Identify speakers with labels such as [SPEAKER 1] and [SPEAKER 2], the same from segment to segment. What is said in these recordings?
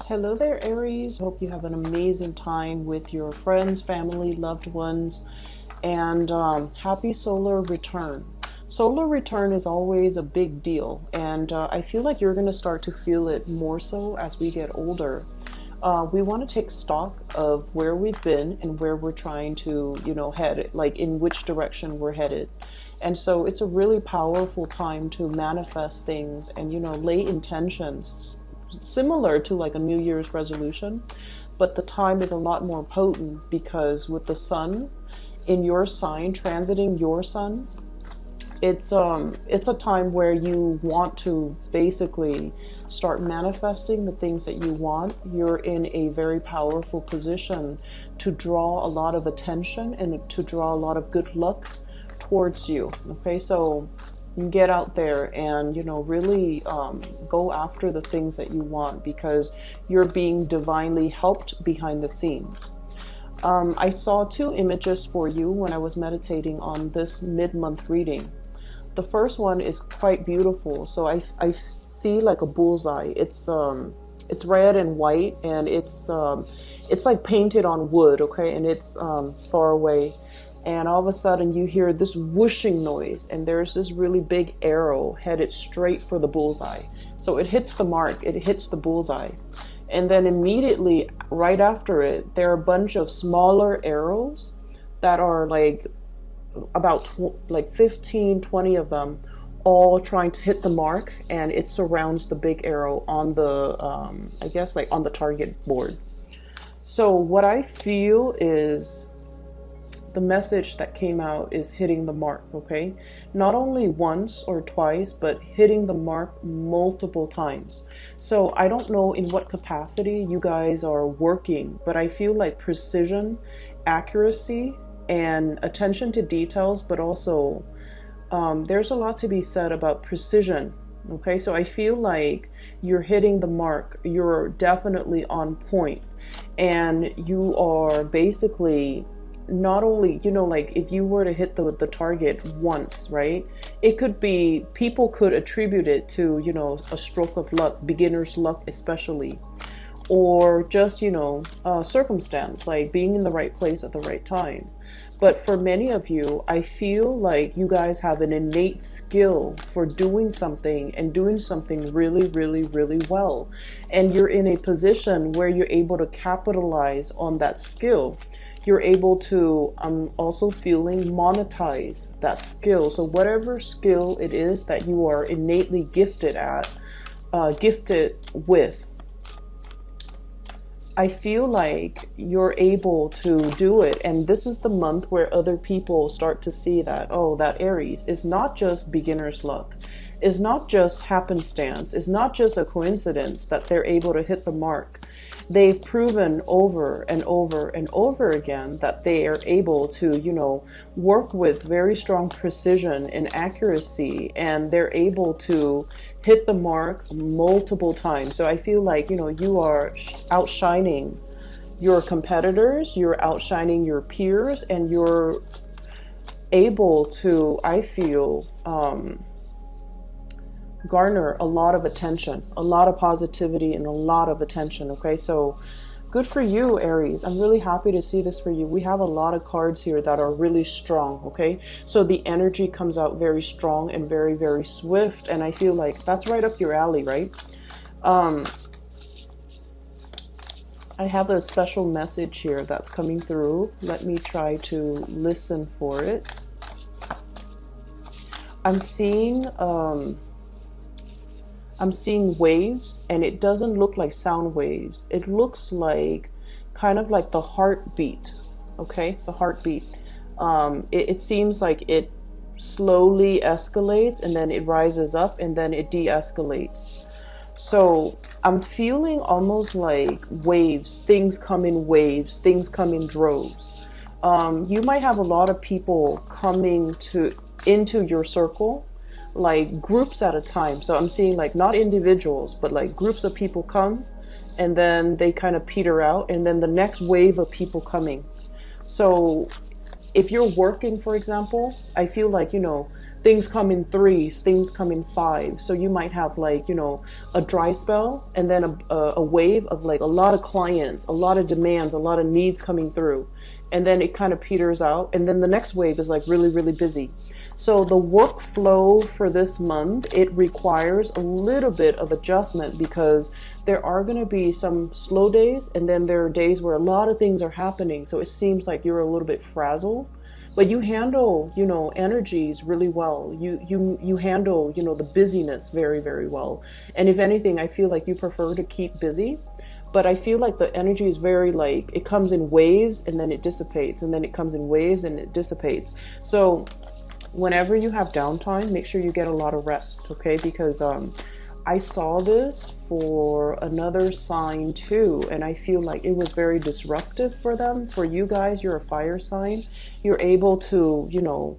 [SPEAKER 1] Hello there, Aries. Hope you have an amazing time with your friends, family, loved ones, and happy solar return. Solar return is always a big deal, and I feel like you're going to start to feel it more so as we get older. We want to take stock of where we've been and where we're trying to, head, like in which direction we're headed. And so it's a really powerful time to manifest things and, lay intentions similar to like a New Year's resolution, but the time is a lot more potent because with the sun in your sign transiting your sun, it's a time where you want to basically start manifesting the things that you want. You're in a very powerful position to draw a lot of attention and to draw a lot of good luck towards you. Okay, so get out there and really go after the things that you want because you're being divinely helped behind the scenes. I saw two images for you when I was meditating on this mid-month reading. The first one is quite beautiful. So I see like a bullseye. It's red and white, and it's like painted on wood, okay, and it's far away. And all of a sudden you hear this whooshing noise, and there's this really big arrow headed straight for the bullseye. So it hits the mark, it hits the bullseye. And then immediately right after it, there are a bunch of smaller arrows that are like about 15, 20 of them, all trying to hit the mark, and it surrounds the big arrow on the, I guess like on the target board. So what I feel is the message that came out is hitting the mark, okay? Not only once or twice, but hitting the mark multiple times. So I don't know in what capacity you guys are working, but I feel like precision, accuracy, and attention to details, but also there's a lot to be said about precision. Okay, so I feel like you're hitting the mark. You're definitely on point, and you are basically not only, like if you were to hit the target once, right? It could be, people could attribute it to, a stroke of luck, beginner's luck especially, or just, circumstance, like being in the right place at the right time. But for many of you, I feel like you guys have an innate skill for doing something and doing something really, really, really well. And you're in a position where you're able to capitalize on that skill. You're able to, I'm also feeling, monetize that skill. So whatever skill it is that you are innately gifted at, gifted with, I feel like you're able to do it. And this is the month where other people start to see that, oh, that Aries is not just beginner's luck. It's not just happenstance. It's not just a coincidence that they're able to hit the mark. They've proven over and over and over again that they are able to, work with very strong precision and accuracy, and they're able to hit the mark multiple times. So I feel like, you are outshining your competitors, you're outshining your peers, and you're able to, I feel, garner a lot of attention, a lot of positivity, and a lot of attention. Okay, so good for you, Aries. I'm really happy to see this for you. We have a lot of cards here that are really strong. Okay, so the energy comes out very strong and very, very swift, and I feel like that's right up your alley, right? I have a special message here that's coming through. Let me try to listen for it. I'm seeing waves, and it doesn't look like sound waves. It looks like kind of like the heartbeat, okay? The heartbeat. It seems like it slowly escalates, and then it rises up, and then it de-escalates. So I'm feeling almost like waves. Things come in waves. Things come in droves. You might have a lot of people coming into your circle, like groups at a time. So I'm seeing like not individuals, but like groups of people come, and then they kind of peter out, and then the next wave of people coming. So if you're working, for example, I feel like, things come in threes, things come in fives. So you might have like, you know, a dry spell and then a wave of like a lot of clients, a lot of demands, a lot of needs coming through. And then it kind of peters out. And then the next wave is like really, really busy. So the workflow for this month, it requires a little bit of adjustment because there are going to be some slow days. And then there are days where a lot of things are happening. So it seems like you're a little bit frazzled. But you handle, you know, energies really well. You handle, you know, the busyness very, very well. And if anything, I feel like you prefer to keep busy. But I feel like the energy is very like, it comes in waves and then it dissipates. And then it comes in waves and it dissipates. So whenever you have downtime, make sure you get a lot of rest, okay? Because I saw this for another sign too, and I feel like it was very disruptive for them. For you guys, you're a fire sign. You're able to, you know,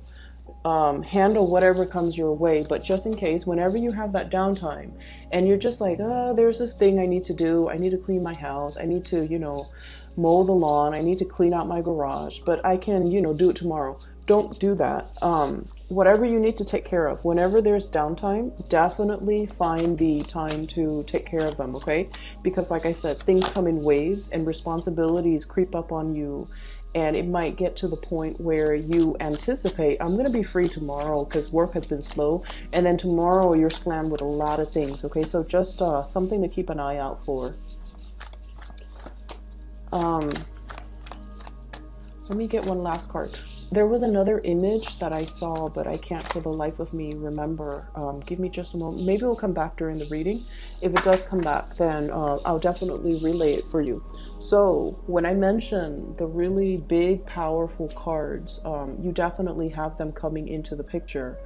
[SPEAKER 1] handle whatever comes your way. But just in case, whenever you have that downtime and you're just like, oh, there's this thing I need to do. I need to clean my house. I need to, you know, mow the lawn. I need to clean out my garage, but I can, you know, do it tomorrow. Don't do that. Whatever you need to take care of, whenever there's downtime, definitely find the time to take care of them, okay? Because like I said, things come in waves and responsibilities creep up on you. And it might get to the point where you anticipate, I'm going to be free tomorrow because work has been slow. And then tomorrow you're slammed with a lot of things, okay? So just something to keep an eye out for. Let me get one last card. There was another image that I saw, but I can't for the life of me remember. Give me just a moment. Maybe it'll come back during the reading. If it does come back, then I'll definitely relay it for you. So when I mentioned the really big, powerful cards, you definitely have them coming into the picture.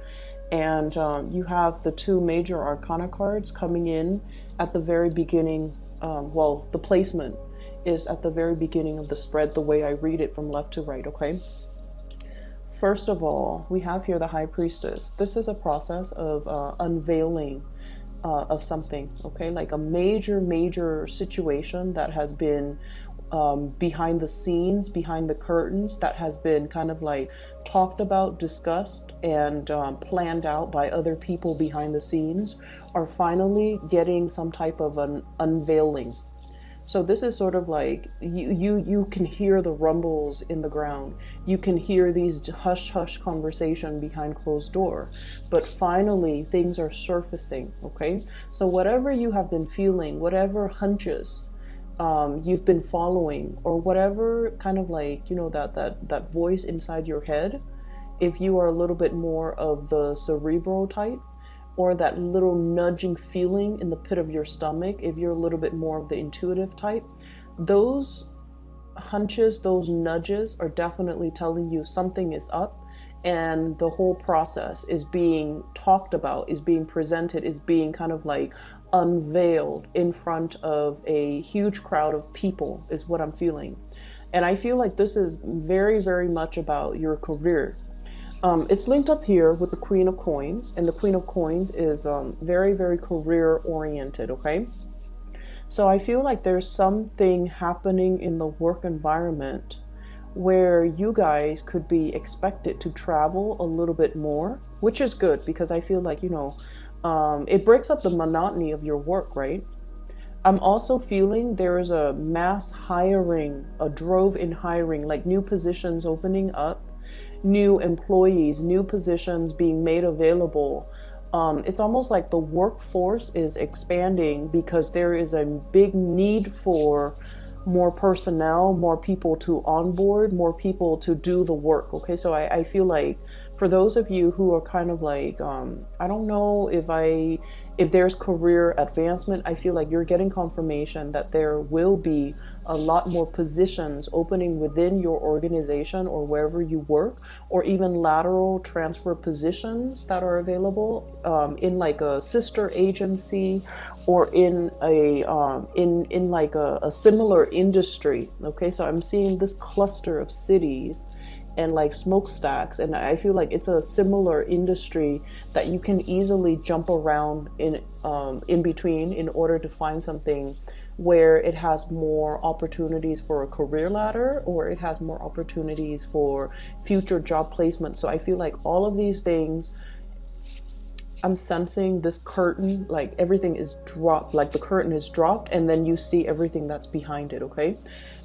[SPEAKER 1] And you have the two major arcana cards coming in at the very beginning. Well, the placement is at the very beginning of the spread, the way I read it from left to right, okay? First of all, we have here the High Priestess. This is a process of unveiling of something, okay? Like a major situation that has been behind the scenes, behind the curtains, that has been kind of like talked about, discussed, and planned out by other people behind the scenes, are finally getting some type of an unveiling. So this is sort of like you can hear the rumbles in the ground. You can hear these hush conversation behind closed door. But finally, things are surfacing, okay? So whatever you have been feeling, whatever hunches you've been following, or whatever kind of like, you know, that voice inside your head, if you are a little bit more of the cerebral type, or that little nudging feeling in the pit of your stomach, if you're a little bit more of the intuitive type, those hunches, those nudges are definitely telling you something is up, and the whole process is being talked about, is being presented, is being kind of like unveiled in front of a huge crowd of people, is what I'm feeling. And I feel like this is very, very much about your career. It's linked up here with the Queen of Coins, and the Queen of Coins is very, very career oriented, okay? So I feel like there's something happening in the work environment where you guys could be expected to travel a little bit more, which is good because I feel like, you know, it breaks up the monotony of your work, right? I'm also feeling there is a mass hiring, a drove in hiring, like new positions opening up, new employees, new positions being made available. It's almost like the workforce is expanding because there is a big need for more personnel, more people to onboard, more people to do the work. Okay, so I feel like for those of you who are kind of like, I don't know if there's career advancement, I feel like you're getting confirmation that there will be a lot more positions opening within your organization or wherever you work, or even lateral transfer positions that are available in like a sister agency or in a in like a similar industry. Okay, so I'm seeing this cluster of cities and like smokestacks, and I feel like it's a similar industry that you can easily jump around in between in order to find something where it has more opportunities for a career ladder, or it has more opportunities for future job placement. So I feel like all of these things I'm sensing this curtain, like everything is dropped, like the curtain is dropped, and then you see everything that's behind it, okay?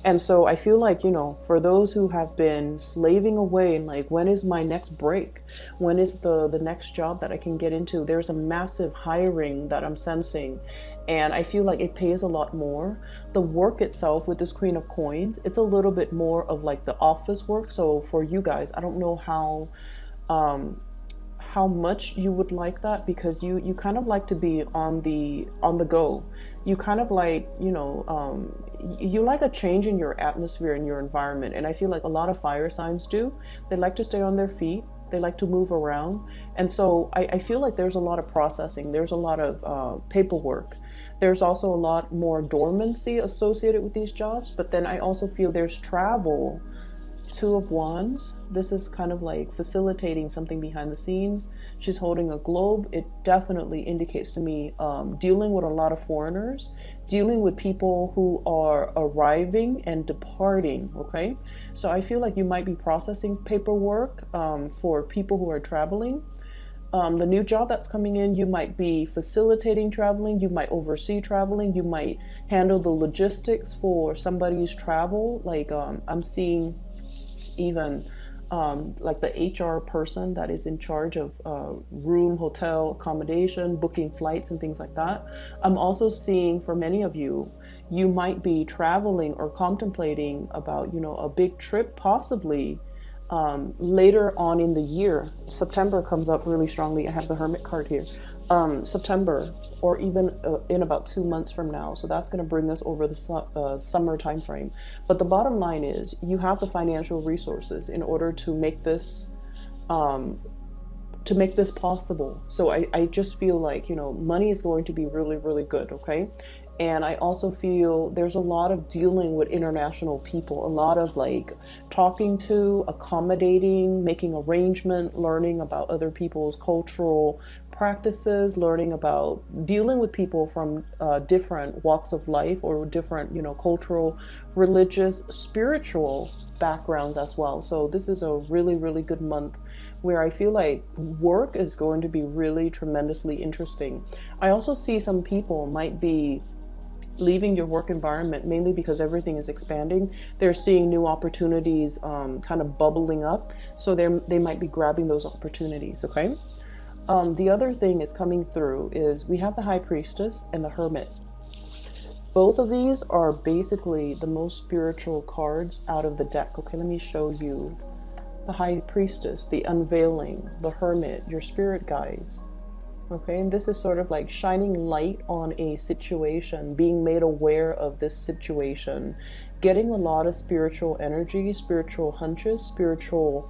[SPEAKER 1] And so I feel like, you know, for those who have been slaving away and like, when is my next break? When is the next job that I can get into? There's a massive hiring that I'm sensing, and I feel like it pays a lot more. The work itself with this Queen of Coins, it's a little bit more of like the office work. So for you guys, I don't know how much you would like that, because you kind of like to be on the go. You kind of like, you know, you like a change in your atmosphere and your environment. And I feel like a lot of fire signs do. They like to stay on their feet. They like to move around. And so I feel like there's a lot of processing. There's a lot of paperwork. There's also a lot more dormancy associated with these jobs. But then I also feel there's travel. Two of Wands. This is kind of like facilitating something behind the scenes. She's holding a globe. It definitely indicates to me dealing with a lot of foreigners, dealing with people who are arriving and departing, okay? So I feel like you might be processing paperwork for people who are traveling. The new job that's coming in, you might be facilitating traveling, you might oversee traveling, you might handle the logistics for somebody's travel. Like I'm seeing even like the HR person that is in charge of room, hotel, accommodation, booking flights and things like that. I'm also seeing for many of you, you might be traveling or contemplating about, you know, a big trip possibly later on in the year. September comes up really strongly. I have the Hermit card here. September, or even in about 2 months from now. So that's going to bring us over the summer time frame. But the bottom line is you have the financial resources in order to make this possible. So I just feel like, you know, money is going to be really, really good, okay? And I also feel there's a lot of dealing with international people, a lot of like talking to, accommodating, making arrangement, learning about other people's cultural practices, learning about dealing with people from different walks of life or different, you know, cultural, religious, spiritual backgrounds as well. So this is a really, really good month where I feel like work is going to be really tremendously interesting. I also see some people might be leaving your work environment mainly because everything is expanding. They're seeing new opportunities kind of bubbling up, so they might be grabbing those opportunities, okay? The other thing is coming through is we have the High Priestess and the Hermit. Both of these are basically the most spiritual cards out of the deck. Okay, let me show you the High Priestess, the unveiling, the Hermit, your spirit guides. Okay, and this is sort of like shining light on a situation, being made aware of this situation, getting a lot of spiritual energy, spiritual hunches, spiritual,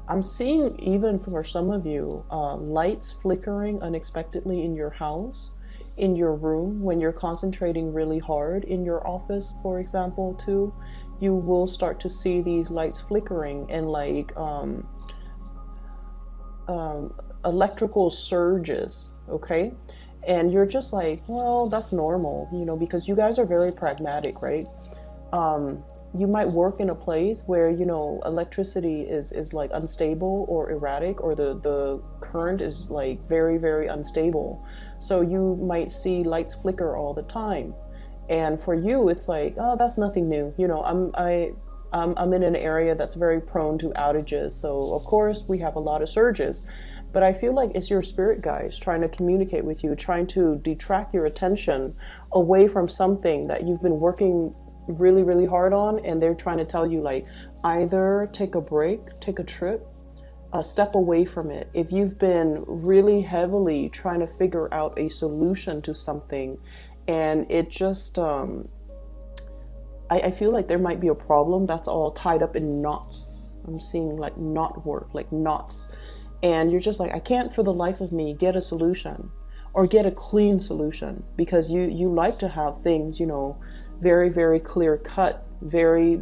[SPEAKER 1] I'm seeing even for some of you, lights flickering unexpectedly in your house, in your room, when you're concentrating really hard in your office, for example, too, you will start to see these lights flickering and like, electrical surges, okay? And you're just like, well, that's normal, you know, because you guys are very pragmatic, right? You might work in a place where, you know, electricity is like unstable or erratic, or the current is like very, very unstable. So you might see lights flicker all the time. And for you, it's like, oh, that's nothing new. You know, I'm in an area that's very prone to outages. So of course we have a lot of surges, but I feel like it's your spirit guides trying to communicate with you, trying to detract your attention away from something that you've been working really, really hard on. And they're trying to tell you like, either take a break, take a trip, step away from it. If you've been really heavily trying to figure out a solution to something and it just, I feel like there might be a problem that's all tied up in knots. I'm seeing like knot work, like knots. And you're just like, I can't for the life of me get a solution or get a clean solution, because you like to have things, you know, very, very clear cut, very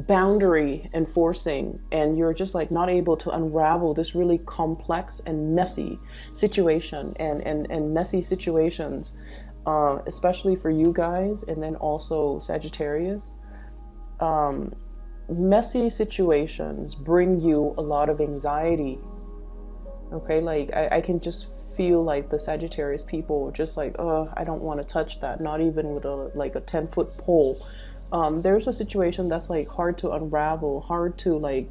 [SPEAKER 1] boundary enforcing. And you're just like not able to unravel this really complex and messy situation and messy situations. Especially for you guys, and then also Sagittarius. messy situations bring you a lot of anxiety. Okay, like I can just feel like the Sagittarius people just like, oh, I don't want to touch that, not even with a like a 10-foot pole. There's a situation that's like hard to unravel, hard to like,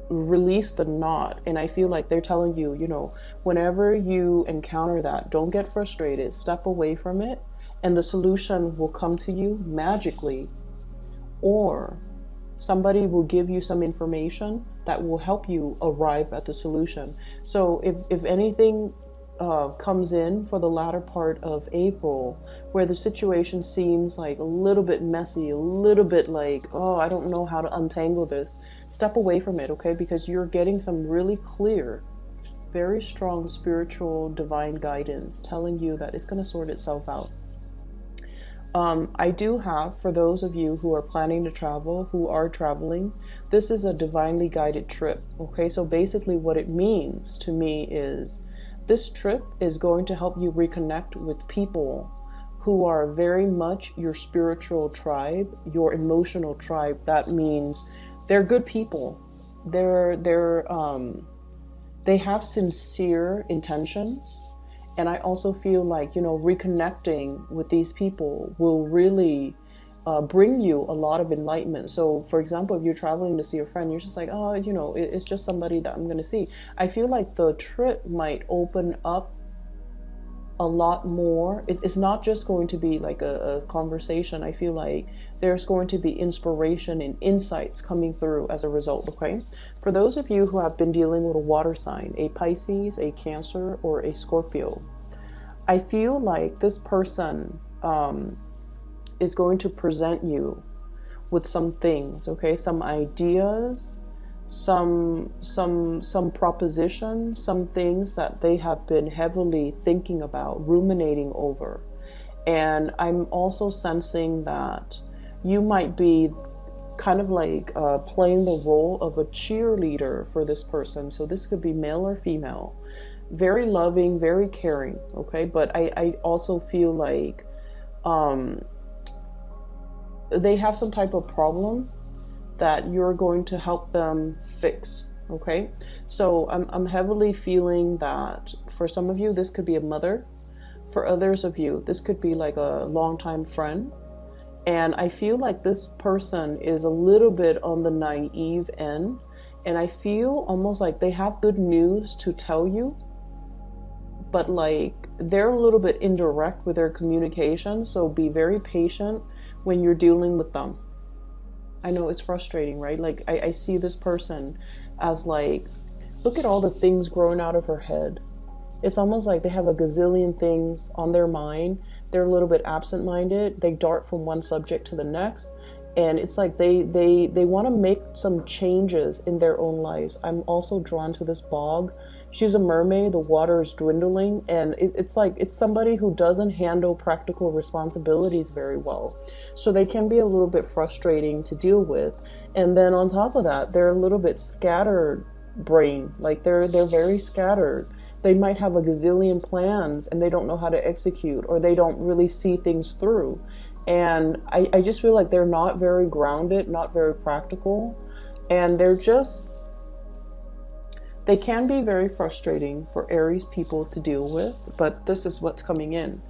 [SPEAKER 1] release the knot. And I feel like they're telling you, whenever you encounter that, don't get frustrated, step away from it, and the solution will come to you magically. Or somebody will give you some information that will help you arrive at the solution. So if anything comes in for the latter part of April, where the situation seems like a little bit messy, a little bit like, oh, I don't know how to untangle this, step away from it, okay? Because you're getting some really clear, very strong spiritual divine guidance telling you that it's going to sort itself out. I do have, for those of you who are planning to travel, who are traveling, this is a divinely guided trip, okay? So basically what it means to me is this trip is going to help you reconnect with people who are very much your spiritual tribe, your emotional tribe. That means they're good people. They have sincere intentions. And I also feel like, reconnecting with these people will really bring you a lot of enlightenment. So, for example, if you're traveling to see a friend, you're just like, oh, it's just somebody that I'm going to see. I feel like the trip might open up a lot more. It's not just going to be like a conversation. I feel like there's going to be inspiration and insights coming through as a result, okay? For those of you who have been dealing with a water sign, a Pisces, a Cancer, or a Scorpio, I feel like this person is going to present you with some things, okay? Some ideas, some propositions, some things that they have been heavily thinking about, ruminating over. And I'm also sensing that you might be kind of like playing the role of a cheerleader for this person. So this could be male or female. Very loving, very caring, okay? But I also feel like they have some type of problem that you're going to help them fix, okay? So I'm heavily feeling that for some of you, this could be a mother. For others of you, this could be like a longtime friend. And I feel like this person is a little bit on the naive end. And I feel almost like they have good news to tell you, but like they're a little bit indirect with their communication. So be very patient when you're dealing with them. I know it's frustrating, right? Like I see this person as like, look at all the things growing out of her head. It's almost like they have a gazillion things on their mind. They're a little bit absent-minded. They dart from one subject to the next. And it's like they want to make some changes in their own lives. I'm also drawn to this bog. She's a mermaid. The water is dwindling. And it's like it's somebody who doesn't handle practical responsibilities very well. So they can be a little bit frustrating to deal with. And then on top of that, they're a little bit scattered brain. Like they're very scattered. They might have a gazillion plans and they don't know how to execute, or they don't really see things through. And I just feel like they're not very grounded, not very practical. And they can be very frustrating for Aries people to deal with, but this is what's coming in.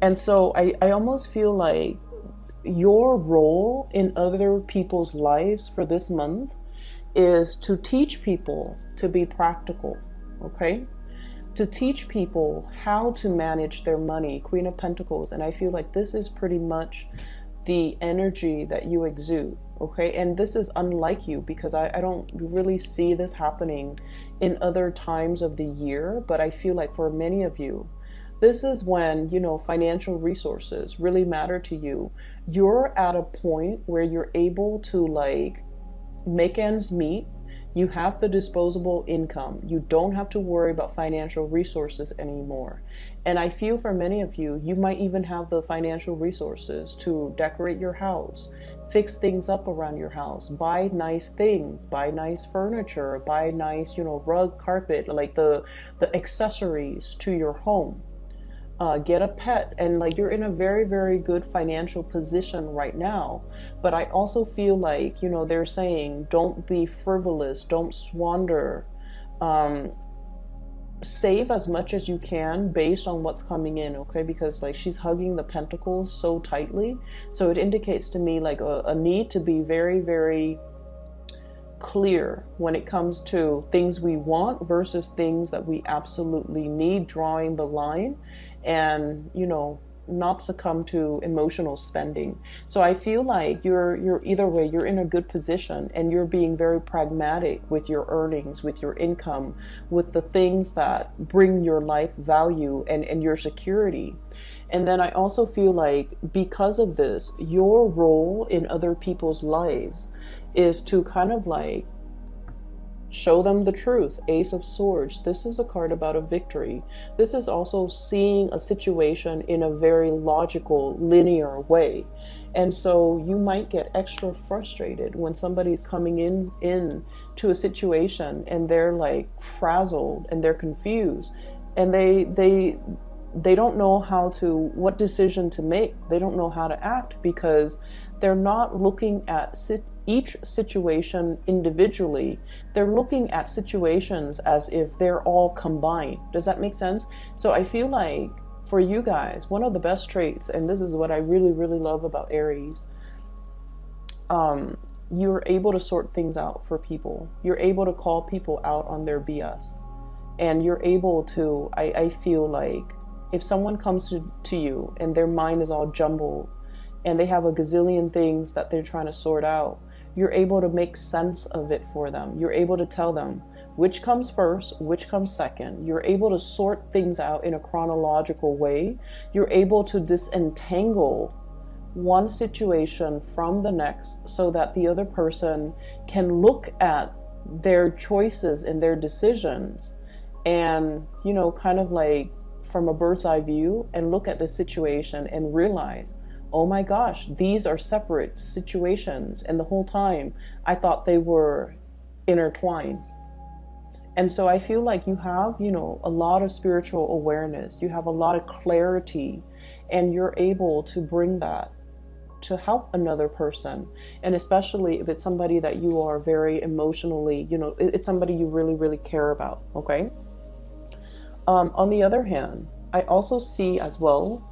[SPEAKER 1] And so I almost feel like your role in other people's lives for this month is to teach people to be practical, okay? To teach people how to manage their money, Queen of Pentacles. And I feel like this is pretty much the energy that you exude, okay? And this is unlike you, because I don't really see this happening in other times of the year. But I feel like for many of you, this is when, financial resources really matter to you. You're at a point where you're able to like make ends meet. You have the disposable income. You don't have to worry about financial resources anymore. And I feel for many of you, you might even have the financial resources to decorate your house, fix things up around your house, buy nice things, buy nice furniture, buy nice, rug, carpet, like the accessories to your home. get a pet, and like you're in a very, very good financial position right now. But I also feel like, you know, they're saying don't be frivolous, don't squander, save as much as you can based on what's coming in, okay? Because like she's hugging the pentacles so tightly, so it indicates to me like a need to be very, very clear when it comes to things we want versus things that we absolutely need, drawing the line, and, you know, not succumb to emotional spending. So I feel like you're either way, you're in a good position, and you're being very pragmatic with your earnings, with your income, with the things that bring your life value and your security. And then I also feel like because of this, your role in other people's lives is to kind of like show them the truth. Ace of Swords. This is a card about a victory. This is also seeing a situation in a very logical, linear way. And so you might get extra frustrated when somebody's coming in to a situation and they're like frazzled and they're confused, and they don't know what decision to make. They don't know how to act because they're not looking at each situation individually. They're looking at situations as if they're all combined. Does that make sense? So I feel like for you guys, one of the best traits, and this is what I really, really love about Aries, you're able to sort things out for people. You're able to call people out on their BS. And you're able to, I feel like, if someone comes to you and their mind is all jumbled and they have a gazillion things that they're trying to sort out, you're able to make sense of it for them. You're able to tell them which comes first, which comes second. You're able to sort things out in a chronological way. You're able to disentangle one situation from the next so that the other person can look at their choices and their decisions and, you know, kind of like from a bird's eye view and look at the situation and realize, oh my gosh, these are separate situations, and the whole time I thought they were intertwined. And so I feel like you have, you know, a lot of spiritual awareness, you have a lot of clarity, and you're able to bring that to help another person. And especially if it's somebody that you are very emotionally, you know, it's somebody you really, really care about, okay? On the other hand, I also see as well,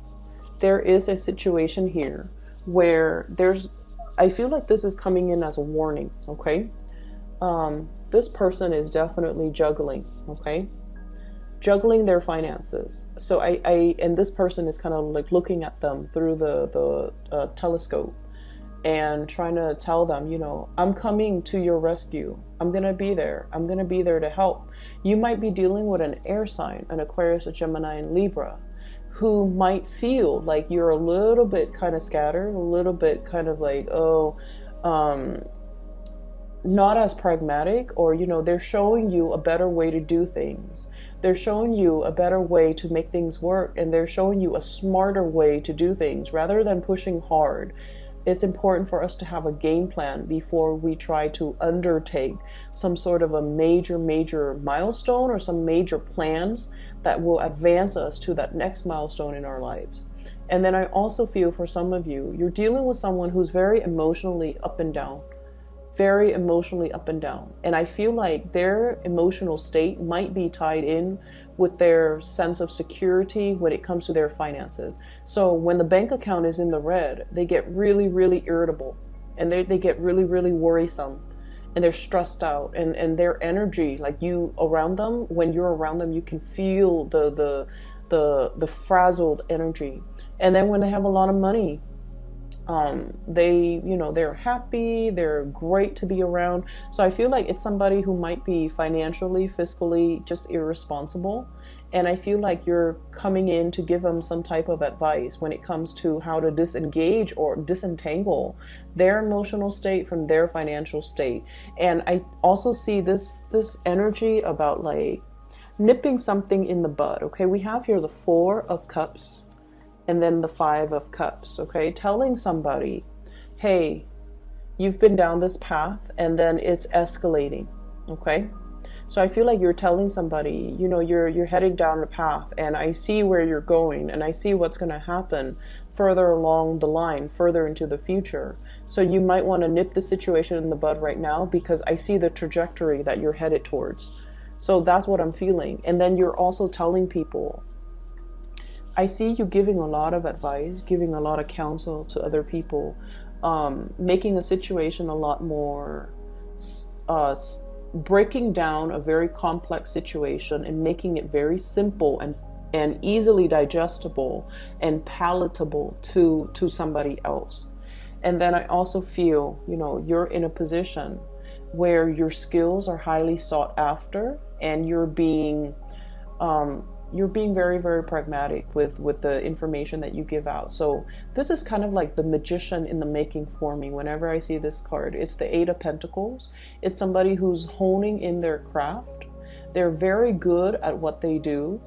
[SPEAKER 1] there is a situation here where I feel like this is coming in as a warning, okay? This person is definitely juggling, okay? Juggling their finances. So and this person is kind of like looking at them through the telescope and trying to tell them, you know, I'm coming to your rescue. I'm going to be there. I'm going to be there to help. You might be dealing with an air sign, an Aquarius, a Gemini, and Libra, who might feel like you're a little bit kind of scattered, a little bit kind of like, not as pragmatic, or, you know, they're showing you a better way to do things. They're showing you a better way to make things work, and they're showing you a smarter way to do things rather than pushing hard. It's important for us to have a game plan before we try to undertake some sort of a major milestone or some major plans that will advance us to that next milestone in our lives. And then I also feel for some of you, you're dealing with someone who's very emotionally up and down. Very emotionally up and down. And I feel like their emotional state might be tied in with their sense of security when it comes to their finances. So when the bank account is in the red, they get really, really irritable, and they get really, really worrisome, and they're stressed out, and their energy, like you around them, when you're around them, you can feel the frazzled energy. And then when they have a lot of money, they're happy, they're great to be around. So I feel like it's somebody who might be financially, fiscally just irresponsible. And I feel like you're coming in to give them some type of advice when it comes to how to disengage or disentangle their emotional state from their financial state. And I also see this energy about like nipping something in the bud. Okay, we have here the 4 of Cups and then the 5 of Cups, okay? Telling somebody, hey, you've been down this path and then it's escalating, okay? So I feel like you're telling somebody, you know, you're heading down a path, and I see where you're going, and I see what's going to happen further along the line, further into the future. So you might want to nip the situation in the bud right now, because I see the trajectory that you're headed towards. So that's what I'm feeling. And then you're also telling people, I see you giving a lot of advice, giving a lot of counsel to other people, making a situation a lot more, breaking down a very complex situation and making it very simple and easily digestible and palatable to somebody else. And then I also feel, you know, you're in a position where your skills are highly sought after, and you're being very, very pragmatic with the information that you give out. So this is kind of like the magician in the making for me whenever I see this card. It's the Eight of Pentacles. It's somebody who's honing in their craft. They're very good at what they do,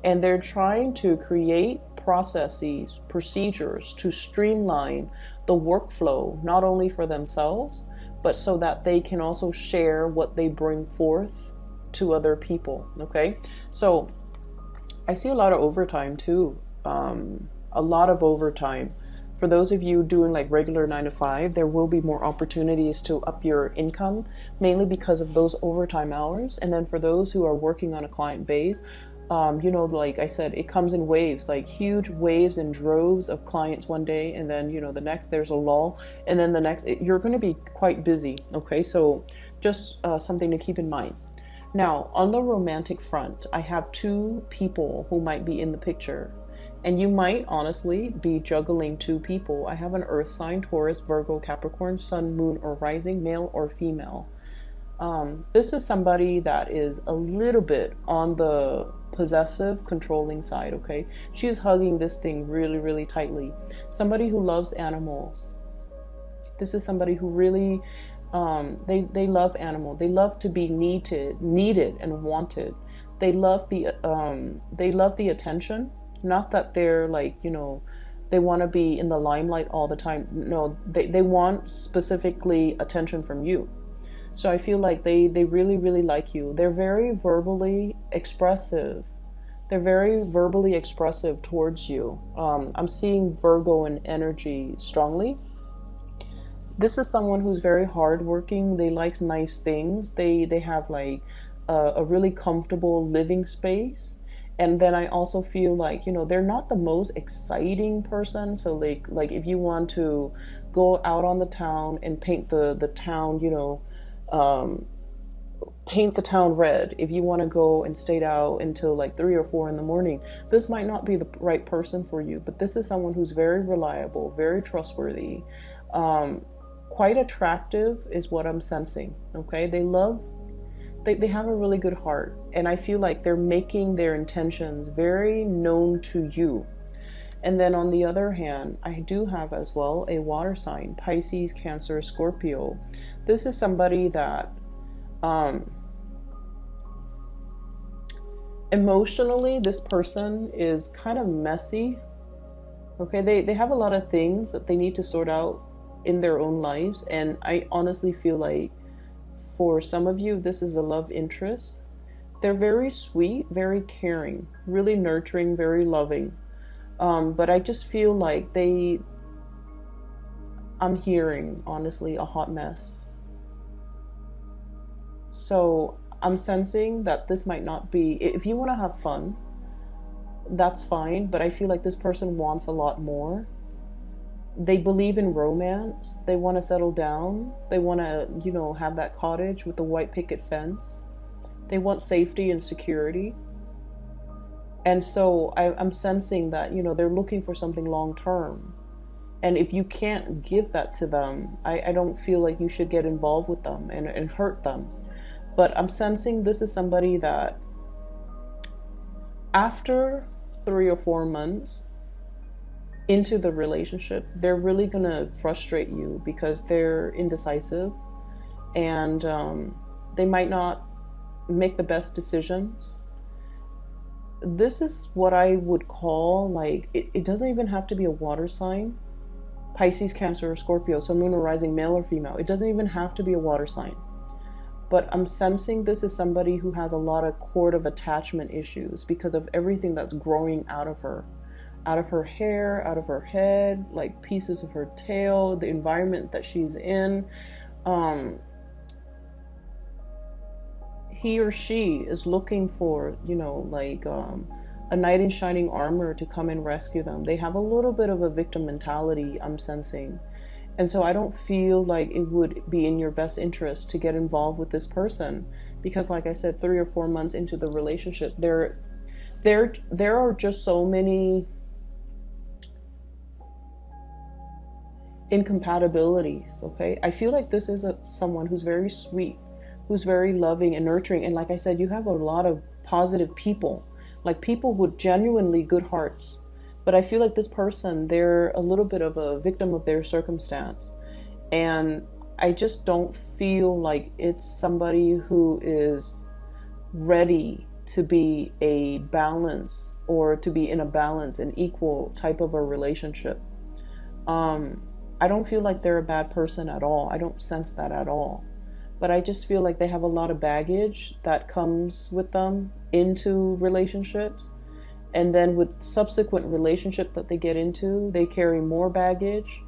[SPEAKER 1] and they're trying to create processes, procedures to streamline the workflow, not only for themselves, but so that they can also share what they bring forth to other people. Okay, so I see a lot of overtime too, a lot of overtime. For those of you doing like regular 9 to 5, there will be more opportunities to up your income, mainly because of those overtime hours. And then for those who are working on a client base, you know, like I said, it comes in waves, like huge waves and droves of clients one day, and then, you know, the next there's a lull, and then the next you're going to be quite busy. Okay, so just something to keep in mind. Now, on the romantic front, I have two people who might be in the picture, and you might honestly be juggling two people. I have an earth sign, Taurus, Virgo, Capricorn, sun, moon, or rising, male or female. This is somebody that is a little bit on the possessive, controlling side, okay? She is hugging this thing really, really tightly. Somebody who loves animals. This is somebody who really, they love animal. They love to be needed and wanted. They love the attention. Not that they're like, you know, they want to be in the limelight all the time. No, they want specifically attention from you. So I feel like they really, really like you. They're very verbally expressive. They're very verbally expressive towards you. I'm seeing Virgo in energy strongly. This is someone who's very hardworking. They like nice things. They have like a really comfortable living space. And then I also feel like, you know, they're not the most exciting person. So like if you want to go out on the town and paint the town, you know, paint the town red. If you want to go and stay out until like 3 or 4 in the morning, this might not be the right person for you. But this is someone who's very reliable, very trustworthy, quite attractive is what I'm sensing. Okay, they have a really good heart, and I feel like they're making their intentions very known to you. And then on the other hand, I do have as well a water sign, Pisces, Cancer, Scorpio. This is somebody that emotionally, this person is kind of messy. Okay, they have a lot of things that they need to sort out in their own lives, and I honestly feel like for some of you, this is a love interest. They're very sweet, very caring, really nurturing, very loving. But I just feel like I'm hearing, honestly, a hot mess. So I'm sensing that this might not be, if you want to have fun, that's fine. But I feel like this person wants a lot more. They believe in romance. They want to settle down. They want to, you know, have that cottage with the white picket fence. They want safety and security. And so I'm sensing that, you know, they're looking for something long term. And if you can't give that to them, I don't feel like you should get involved with them and hurt them. But I'm sensing this is somebody that after 3 or 4 months into the relationship, they're really going to frustrate you because they're indecisive, and they might not make the best decisions. This is what I would call like, it doesn't even have to be a water sign. Pisces, Cancer, or Scorpio, so moon or rising, male or female. It doesn't even have to be a water sign. but I'm sensing this is somebody who has a lot of cord of attachment issues because of everything that's growing out of her hair, out of her head, like pieces of her tail, the environment that she's in. He or she is looking for, you know, like a knight in shining armor to come and rescue them. They have a little bit of a victim mentality, I'm sensing. And so I don't feel like it would be in your best interest to get involved with this person because, like I said, 3 or 4 months into the relationship, there are just so many incompatibilities. Okay, I feel like this is someone who's very sweet, who's very loving and nurturing, and like I said, you have a lot of positive people, like people with genuinely good hearts. But I feel like this person, they're a little bit of a victim of their circumstance. And I just don't feel like it's somebody who is ready to be a balance or to be in a balance, an equal type of a relationship. I don't feel like they're a bad person at all. I don't sense that at all. But I just feel like they have a lot of baggage that comes with them into relationships. And then with subsequent relationship that they get into, they carry more baggage.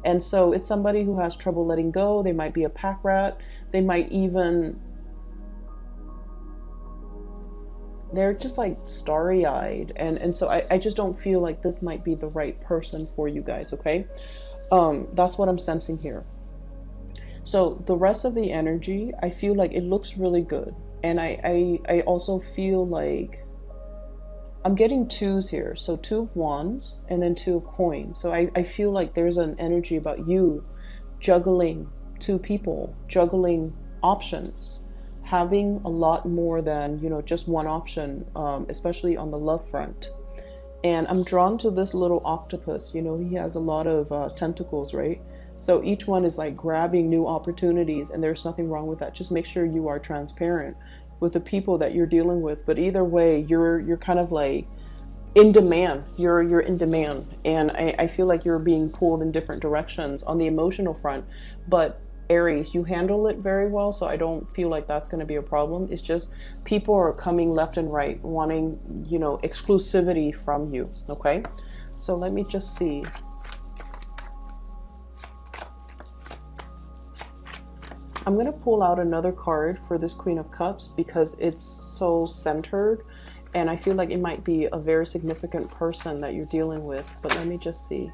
[SPEAKER 1] And so it's somebody who has trouble letting go. They might be a pack rat. They might even, they're just like starry-eyed. And so I just don't feel like this might be the right person for you guys, okay? That's what I'm sensing here. So the rest of the energy, I feel like it looks really good. And I also feel like I'm getting 2s here. So 2 of Wands and then 2 of Coins. So I feel like there's an energy about you juggling 2 people, juggling options, having a lot more than, you know, just one option, especially on the love front. And I'm drawn to this little octopus. You know, he has a lot of tentacles, right? So each one is like grabbing new opportunities, and there's nothing wrong with that. Just make sure you are transparent with the people that you're dealing with. But either way, you're kind of like in demand. You're in demand, and I feel like you're being pulled in different directions on the emotional front. But Aries, you handle it very well, so I don't feel like that's going to be a problem. It's just people are coming left and right, wanting, you know, exclusivity from you. Okay, so let me just see. I'm going to pull out another card for this Queen of Cups because it's so centered, and I feel like it might be a very significant person that you're dealing with. But let me just see.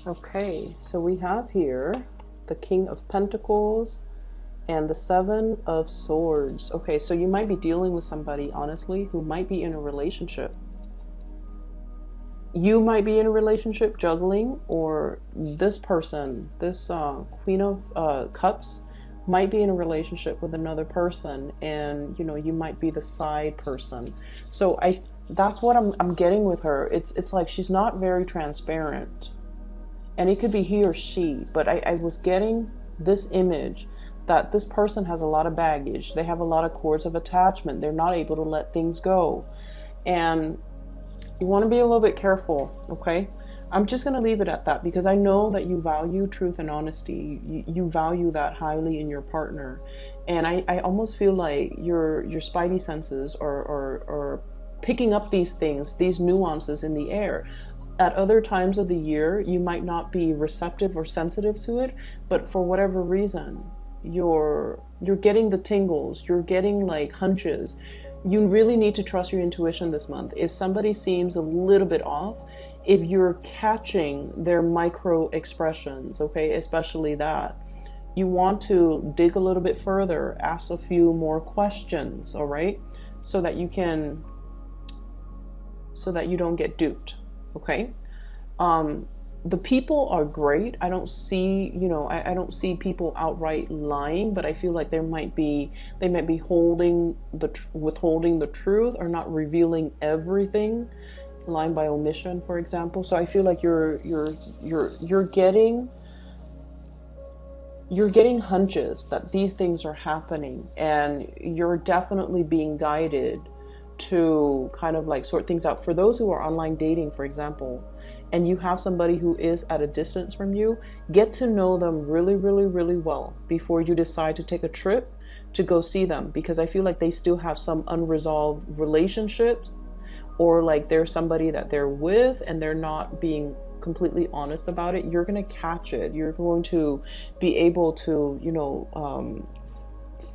[SPEAKER 1] Okay, so we have here the King of Pentacles and the 7 of Swords. Okay, so you might be dealing with somebody, honestly, who might be in a relationship. You might be in a relationship juggling, or this person, this Queen of Cups, might be in a relationship with another person, and, you know, you might be the side person. So that's what I'm getting with her. It's like she's not very transparent. And it could be he or she, but I was getting this image that this person has a lot of baggage. They have a lot of cords of attachment. They're not able to let things go. And you want to be a little bit careful, okay? I'm just going to leave it at that because I know that you value truth and honesty. You value that highly in your partner. And I almost feel like your spidey senses are picking up these things, these nuances in the air. At other times of the year, you might not be receptive or sensitive to it, but for whatever reason, you're getting the tingles, you're getting like hunches. You really need to trust your intuition this month. If somebody seems a little bit off, if you're catching their micro expressions, okay, especially that, you want to dig a little bit further, ask a few more questions, all right, so that you don't get duped. Okay, the people are great. I don't see, you know, I don't see people outright lying, but I feel like they might be withholding the truth or not revealing everything, lying by omission, for example. So I feel like you're getting hunches that these things are happening, and you're definitely being guided to kind of like sort things out. For those who are online dating, for example, and you have somebody who is at a distance from you, get to know them really, really, really well before you decide to take a trip to go see them, because I feel like they still have some unresolved relationships, or like there's somebody that they're with and they're not being completely honest about it. You're going to catch it. You're going to be able to, you know,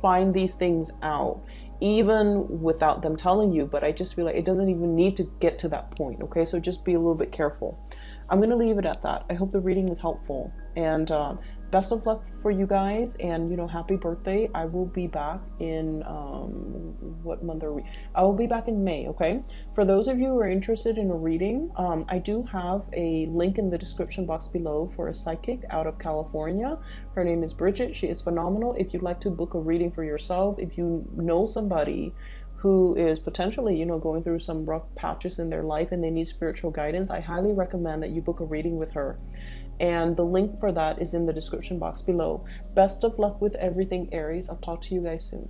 [SPEAKER 1] find these things out even without them telling you. But I just feel like it doesn't even need to get to that point. Okay, so just be a little bit careful. I'm going to leave it at that. I hope the reading is helpful, and best of luck for you guys, and you know, happy birthday. I will be back in what month are we? I will be back in May. Okay, for those of you who are interested in a reading, I do have a link in the description box below for a psychic out of California. Her name is Bridget. She is phenomenal. If you'd like to book a reading for yourself, if you know somebody who is potentially, you know, going through some rough patches in their life and they need spiritual guidance, I highly recommend that you book a reading with her. And the link for that is in the description box below. Best of luck with everything, Aries. I'll talk to you guys soon.